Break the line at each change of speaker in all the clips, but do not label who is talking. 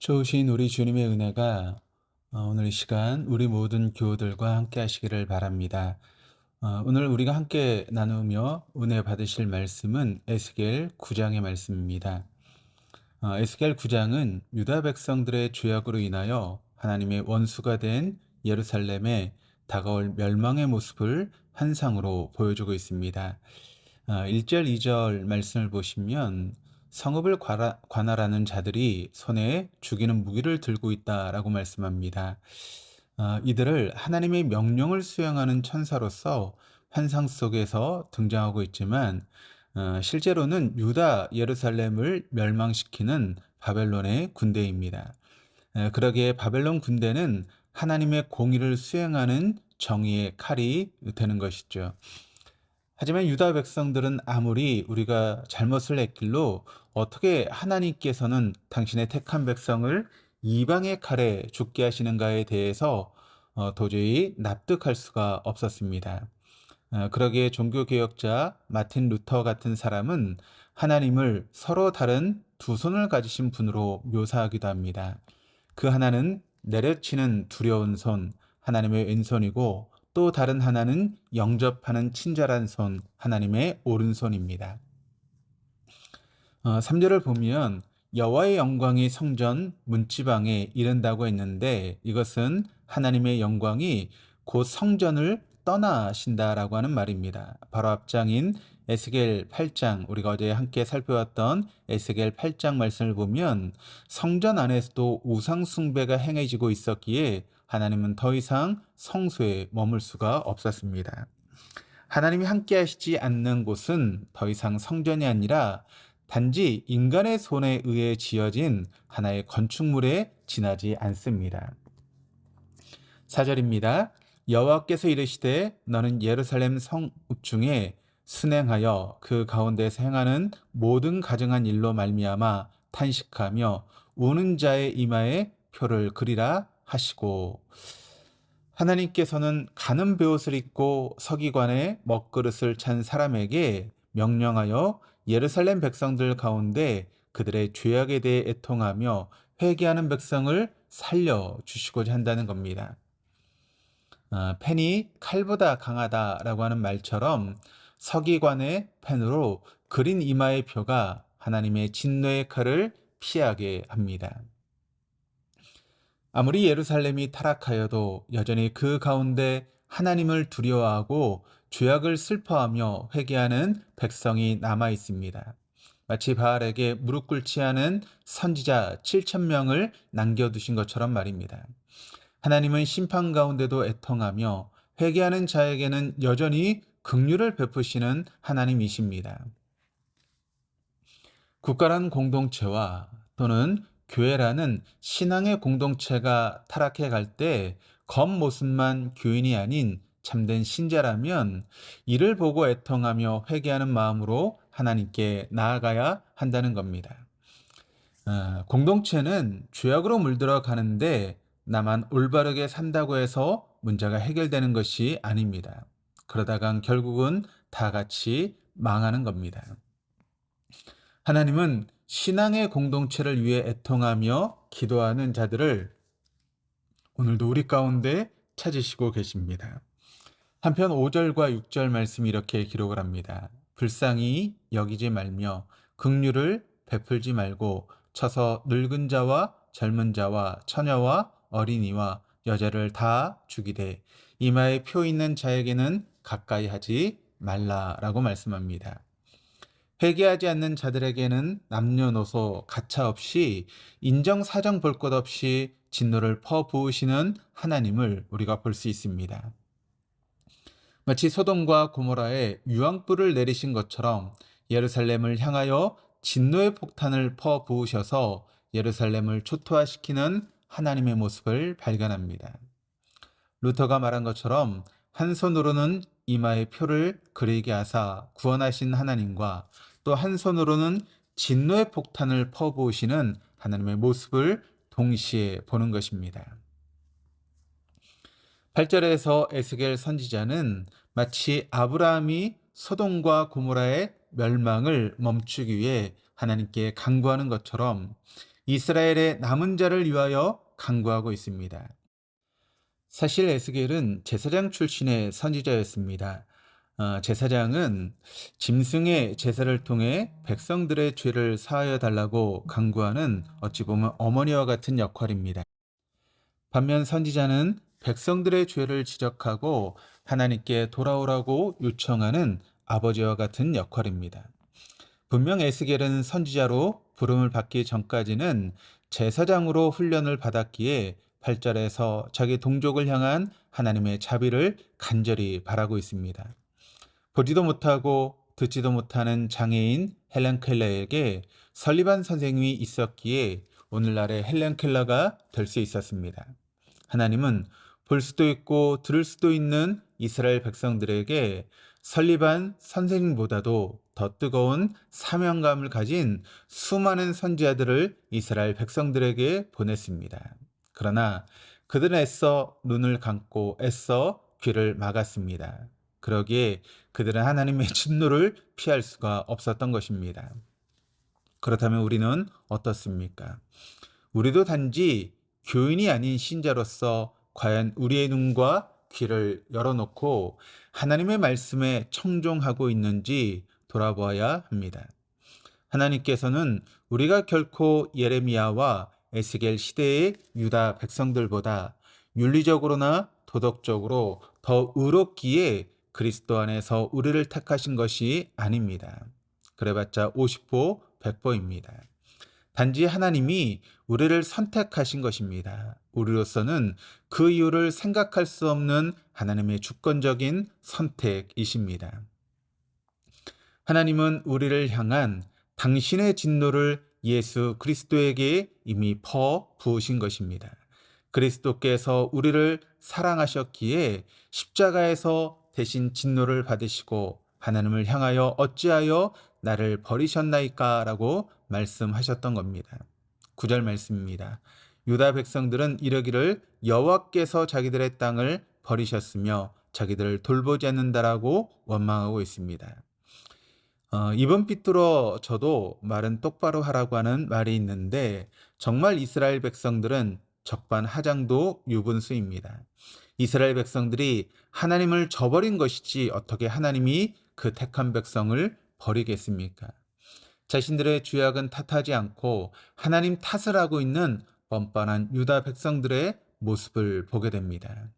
좋으신 우리 주님의 은혜가 오늘 이 시간 우리 모든 교우들과 함께 하시기를 바랍니다. 오늘 우리가 함께 나누며 은혜 받으실 말씀은 에스겔 9장의 말씀입니다. 에스겔 9장은 유다 백성들의 죄악으로 인하여 하나님의 원수가 된 예루살렘의 다가올 멸망의 모습을 환상으로 보여주고 있습니다. 1절, 2절 말씀을 보시면 성읍을 관할하는 자들이 손에 죽이는 무기를 들고 있다라고 말씀합니다. 이들을 하나님의 명령을 수행하는 천사로서 환상 속에서 등장하고 있지만 실제로는 유다 예루살렘을 멸망시키는 바벨론의 군대입니다. 그러기에 바벨론 군대는 하나님의 공의를 수행하는 정의의 칼이 되는 것이죠. 하지만 유다 백성들은 아무리 우리가 잘못을 했길로 어떻게 하나님께서는 당신의 택한 백성을 이방의 칼에 죽게 하시는가에 대해서 도저히 납득할 수가 없었습니다. 그러기에 종교개혁자 마틴 루터 같은 사람은 하나님을 서로 다른 두 손을 가지신 분으로 묘사하기도 합니다. 그 하나는 내려치는 두려운 손, 하나님의 왼손이고 또 다른 하나는 영접하는 친절한 손, 하나님의 오른손입니다. 3절을 보면 여호와의 영광이 성전 문지방에 이른다고 했는데 이것은 하나님의 영광이 곧 성전을 떠나신다라고 하는 말입니다. 바로 앞장인 에스겔 8장, 우리가 어제 함께 살펴봤던 에스겔 8장 말씀을 보면 성전 안에서도 우상 숭배가 행해지고 있었기에 하나님은 더 이상 성소에 머물 수가 없었습니다. 하나님이 함께 하시지 않는 곳은 더 이상 성전이 아니라 단지 인간의 손에 의해 지어진 하나의 건축물에 지나지 않습니다. 4절입니다. 여호와께서 이르시되 너는 예루살렘 성읍 중에 순행하여 그 가운데서 행하는 모든 가증한 일로 말미암아 탄식하며 우는 자의 이마에 표를 그리라 하시고, 하나님께서는 가는 베옷을 입고 서기관의 먹그릇을 찬 사람에게 명령하여 예루살렘 백성들 가운데 그들의 죄악에 대해 애통하며 회개하는 백성을 살려주시고자 한다는 겁니다. 펜이 칼보다 강하다라고 하는 말처럼 서기관의 펜으로 그린 이마의 표가 하나님의 진노의 칼을 피하게 합니다. 아무리 예루살렘이 타락하여도 여전히 그 가운데 하나님을 두려워하고 죄악을 슬퍼하며 회개하는 백성이 남아 있습니다. 마치 바알에게 무릎 꿇지 않은 선지자 7천 명을 남겨두신 것처럼 말입니다. 하나님은 심판 가운데도 애통하며 회개하는 자에게는 여전히 긍휼을 베푸시는 하나님이십니다. 국가란 공동체와 또는 교회라는 신앙의 공동체가 타락해 갈 때 겉모습만 교인이 아닌 참된 신자라면 이를 보고 애통하며 회개하는 마음으로 하나님께 나아가야 한다는 겁니다. 공동체는 죄악으로 물들어 가는데 나만 올바르게 산다고 해서 문제가 해결되는 것이 아닙니다. 그러다간 결국은 다 같이 망하는 겁니다. 하나님은 신앙의 공동체를 위해 애통하며 기도하는 자들을 오늘도 우리 가운데 찾으시고 계십니다. 한편 5절과 6절 말씀이 이렇게 기록을 합니다. 불쌍히 여기지 말며 긍휼을 베풀지 말고 쳐서 늙은 자와 젊은 자와 처녀와 어린이와 여자를 다 죽이되 이마에 표 있는 자에게는 가까이 하지 말라라고 말씀합니다. 회개하지 않는 자들에게는 남녀노소 가차없이 인정사정 볼 것 없이 진노를 퍼부으시는 하나님을 우리가 볼 수 있습니다. 마치 소돔과 고모라에 유황불을 내리신 것처럼 예루살렘을 향하여 진노의 폭탄을 퍼부으셔서 예루살렘을 초토화시키는 하나님의 모습을 발견합니다. 루터가 말한 것처럼 한 손으로는 이마에 표를 그리게 하사 구원하신 하나님과 또 한 손으로는 진노의 폭탄을 퍼부으시는 하나님의 모습을 동시에 보는 것입니다. 8절에서 에스겔 선지자는 마치 아브라함이 소돔과 고모라의 멸망을 멈추기 위해 하나님께 간구하는 것처럼 이스라엘의 남은 자를 위하여 간구하고 있습니다. 사실 에스겔은 제사장 출신의 선지자였습니다. 제사장은 짐승의 제사를 통해 백성들의 죄를 사하여 달라고 간구하는 어찌 보면 어머니와 같은 역할입니다. 반면 선지자는 백성들의 죄를 지적하고 하나님께 돌아오라고 요청하는 아버지와 같은 역할입니다. 분명 에스겔은 선지자로 부름을 받기 전까지는 제사장으로 훈련을 받았기에 8절에서 자기 동족을 향한 하나님의 자비를 간절히 바라고 있습니다. 보지도 못하고 듣지도 못하는 장애인 헬렌 켈러에게 설리반 선생님이 있었기에 오늘날의 헬렌 켈러가 될 수 있었습니다. 하나님은 볼 수도 있고 들을 수도 있는 이스라엘 백성들에게 설리반 선생님보다도 더 뜨거운 사명감을 가진 수많은 선지자들을 이스라엘 백성들에게 보냈습니다. 그러나 그들은 애써 눈을 감고 애써 귀를 막았습니다. 그러기에 그들은 하나님의 진노를 피할 수가 없었던 것입니다. 그렇다면 우리는 어떻습니까? 우리도 단지 교인이 아닌 신자로서 과연 우리의 눈과 귀를 열어놓고 하나님의 말씀에 청종하고 있는지 돌아보아야 합니다. 하나님께서는 우리가 결코 예레미야와 에스겔 시대의 유다 백성들보다 윤리적으로나 도덕적으로 더 의롭기에 그리스도 안에서 우리를 택하신 것이 아닙니다. 그래봤자 50보 100보입니다. 단지 하나님이 우리를 선택하신 것입니다. 우리로서는 그 이유를 생각할 수 없는 하나님의 주권적인 선택이십니다. 하나님은 우리를 향한 당신의 진노를 예수 그리스도에게 이미 퍼 부으신 것입니다. 그리스도께서 우리를 사랑하셨기에 십자가에서 대신 진노를 받으시고 하나님을 향하여 어찌하여 나를 버리셨나이까 라고 말씀하셨던 겁니다. 9절 말씀입니다. 유다 백성들은 이러기를 여호와께서 자기들의 땅을 버리셨으며 자기들을 돌보지 않는다라고 원망하고 있습니다. 이번 빗들어 저도 말은 똑바로 하라고 하는 말이 있는데 정말 이스라엘 백성들은 적반하장도 유분수입니다. 이스라엘 백성들이 하나님을 저버린 것이지 어떻게 하나님이 그 택한 백성을 버리겠습니까? 자신들의 죄악은 탓하지 않고 하나님 탓을 하고 있는 뻔뻔한 유다 백성들의 모습을 보게 됩니다.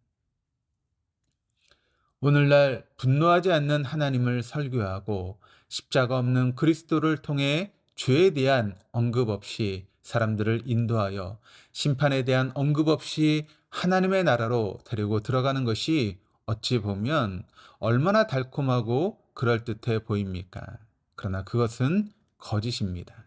오늘날 분노하지 않는 하나님을 설교하고 십자가 없는 그리스도를 통해 죄에 대한 언급 없이 사람들을 인도하여 심판에 대한 언급 없이 하나님의 나라로 데리고 들어가는 것이 어찌 보면 얼마나 달콤하고 그럴듯해 보입니까? 그러나 그것은 거짓입니다.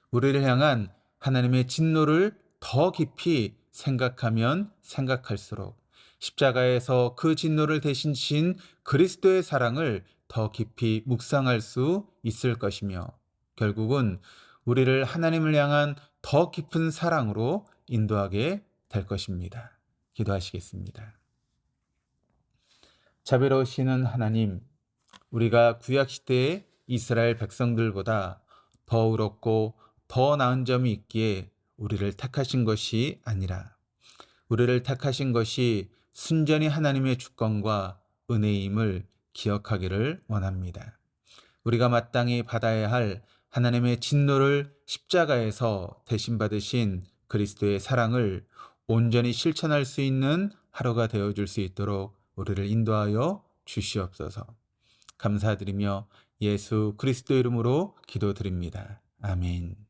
우리를 향한 하나님의 진노를 더 깊이 생각하면 생각할수록 십자가에서 그 진노를 대신 진 그리스도의 사랑을 더 깊이 묵상할 수 있을 것이며 결국은 우리를 하나님을 향한 더 깊은 사랑으로 인도하게 될 것입니다. 기도하시겠습니다. 자비로우시는 하나님, 우리가 구약시대의 이스라엘 백성들보다 더 의롭고 더 나은 점이 있기에 우리를 택하신 것이 아니라 우리를 택하신 것이 순전히 하나님의 주권과 은혜임을 기억하기를 원합니다. 우리가 마땅히 받아야 할 하나님의 진노를 십자가에서 대신 받으신 그리스도의 사랑을 온전히 실천할 수 있는 하루가 되어줄 수 있도록 우리를 인도하여 주시옵소서. 감사드리며 예수 그리스도 이름으로 기도드립니다. 아멘.